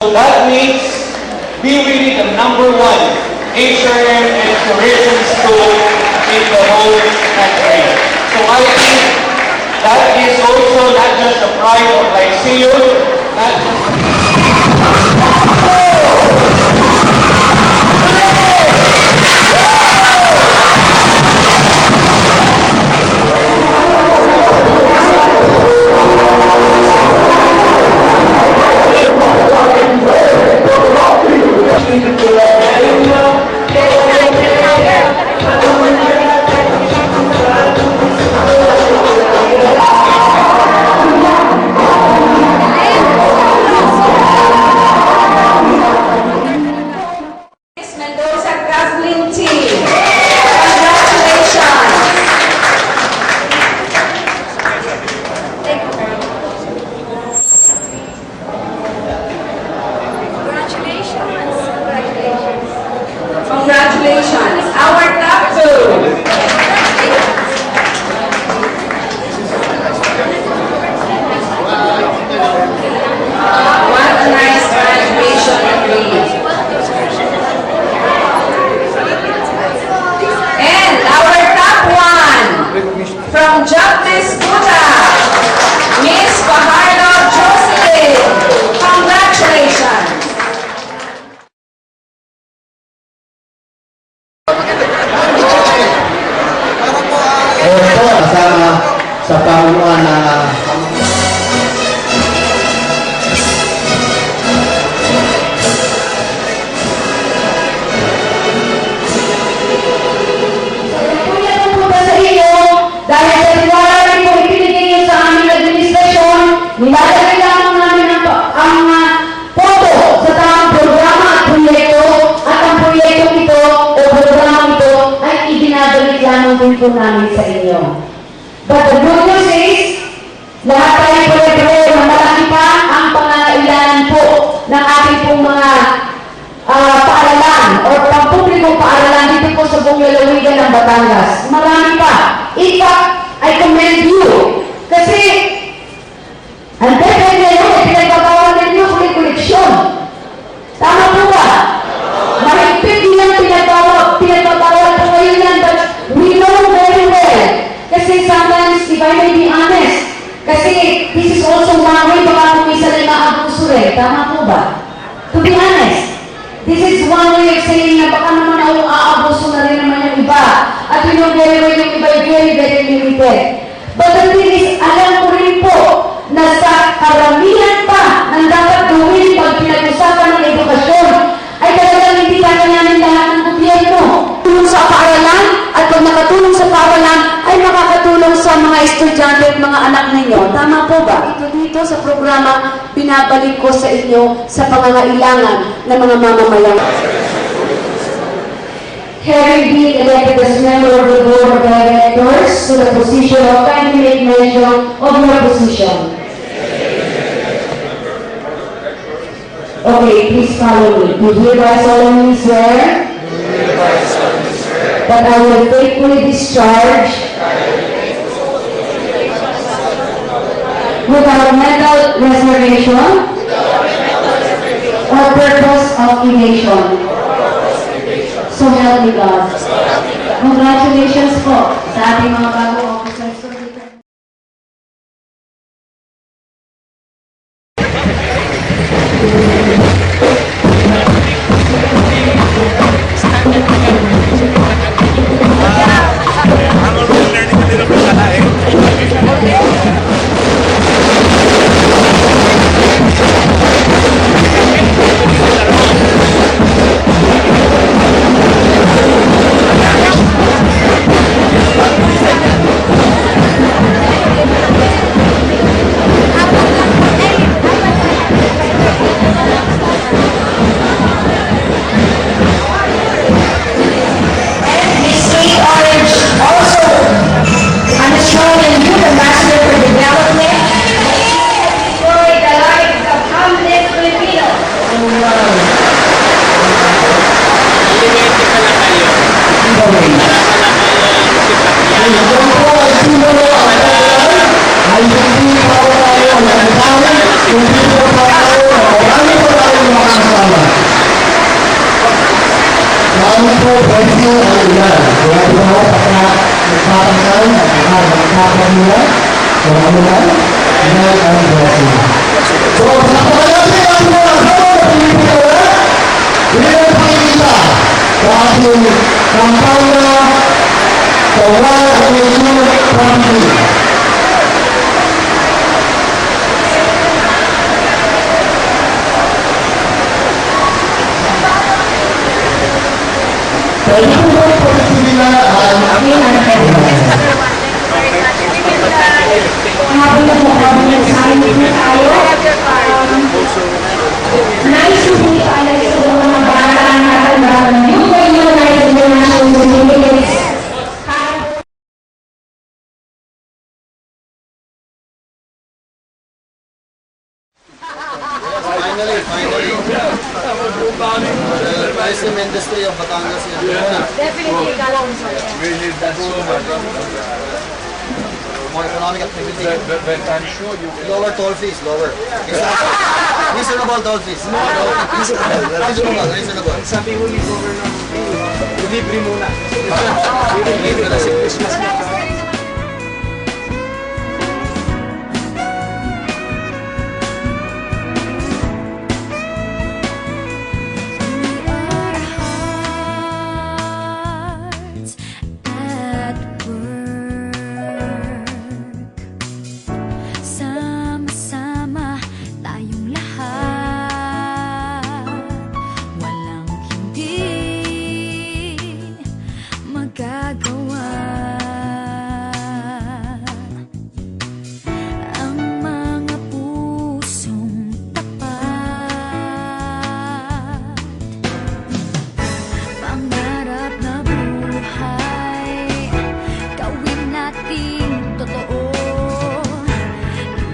So that makes BWD the #1 HRM and tourism school in the whole country. So I think that is also not just the pride of Lyceum, not Congratulations, our top two. What a nice graduation degree. And our top one from Jacques Buddha, Miss Fajardo Jocelyn. Congratulations. Ito kasama sa pamunuan na dahil sa tiwala rin po ipinigay niyo sa aming administrasyon, nilalagay lamang namin ang pondo sa tamang programa at proyekto, at ang proyektong ito o programang ito ay ibinabalik lamang din po namin sa inyo. But the good news is, lahat tayo pare-pareho na malaki pa ang pangangailangan po ng ating pong mga paaralan o pampublikong paaralan dito po sa buong lalawigan ng Batangas. Marami pa. In fact, I commend you. Kasi, ang depende nyo, pinagpapawal ninyo koleksyon. Tama po ba? Mahigpit nilang pinagpapawal po ngayon yan, but we know very well. Kasi sometimes, if I may be honest, kasi this is also one way baka kung isa na maabuso rin. Tama po ba? To be honest, this is one way of saying na baka naman ako aabuso na rin naman yung iba. At you know very well yung iba very, very limited. But the thing is, alam ko rin po na sa karamihan pa ng dapat gawin pag pinag-usapan ng edukasyon ay talagang hindi kakayanin lahat ng gobyerno. Tulong sa paaralan at pag nakatulong sa paaralan ay makakatulong sa mga estudyante at mga anak ninyo. Tama po ba? Ito dito sa programa, binabalik ko sa inyo sa pangangailangan ng mga mamamayan. Having been elected as member of the Board of Directors to the position of kindly make mention of your position. Okay, please follow me. Do hereby solemnly swear that I will faithfully discharge without mental reservation or purpose of evasion. So help me God. Congratulations po sa ating mga bagong officers. kamulan, kamulan, ingat ang blessing. So, sa pagkakasya ang mga sama na Pilipino, hindi na pakikita sa ating kampanya sa One Nation Family. Thank you po po sila ang aking Habang nagmukhabang sa amin na tayo, nais ko po ipaalala sa mga bata na yung kayo nais mo na sumusunod. Finally. Vice Mendes to yung Batangas yan. Definitely, Galang. We need that so much. More economic activity. But I'm sure you will. Lower toll fees, lower. Reasonable toll fees. Reasonable. Sabi ko ni Governor, libre muna. Libre na si Christmas na. Sama-sama tayong lahat, walang hindi magagawa. Ang mga pusong tapat, pangarap na buhay, gawin nating totoo.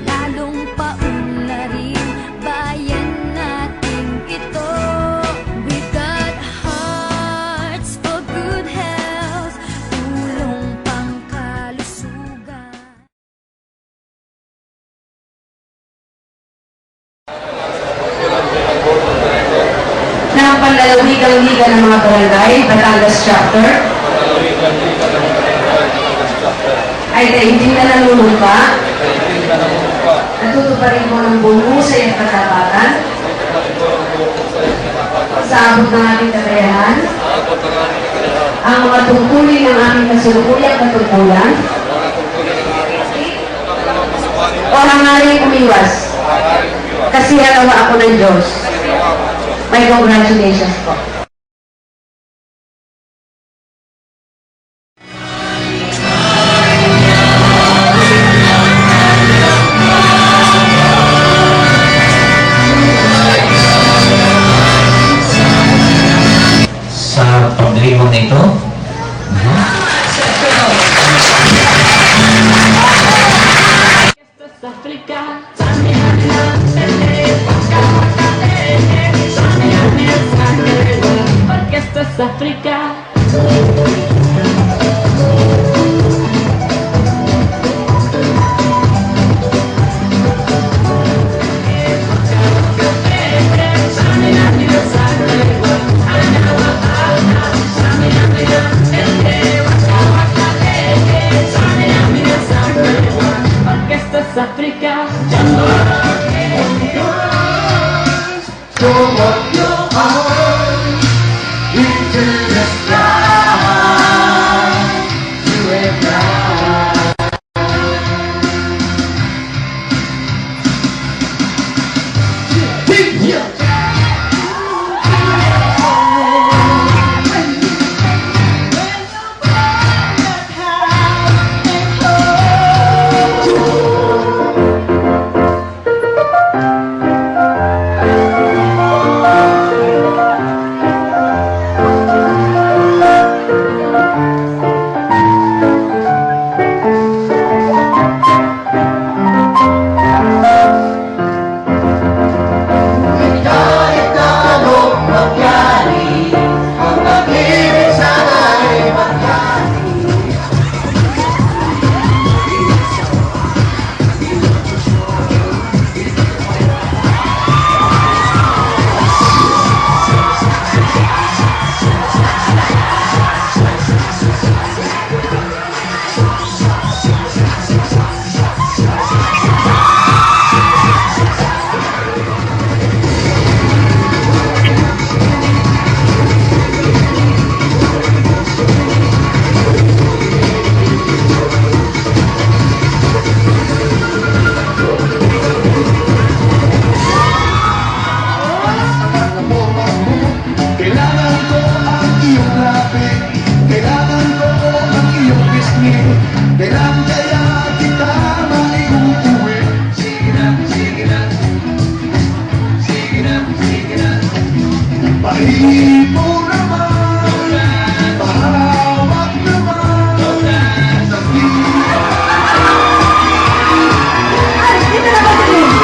Lalong paunlarin bayan nating ito. We got hearts for good health, tulong pangkalusugan. Ng panlalawigang liga ng mga barangay, Batangas Chapter, ay daigdig na nanunumpa, natutuparin mo ng bumusay at katapatan, sa abot ng ating kakayahan, ang mga tungkulin ng aming kasulukuyang katungkulan, o hangaring umiwas, kasi halawa ako ng Diyos. May congratulations po. Sa pagdiriwang na ito, Africa, Kailan kaya kita maiuuwi? Sige na, sige na. Sige na, sige na. Pahingin mo naman, pahawak naman, sa Ay, dito na ba sila?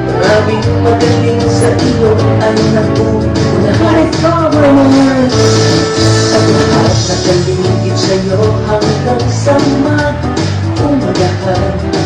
Maraming magaling sa iyo ay napupunahan At lahat na galing sa'yo hanggang sa mag-umagahan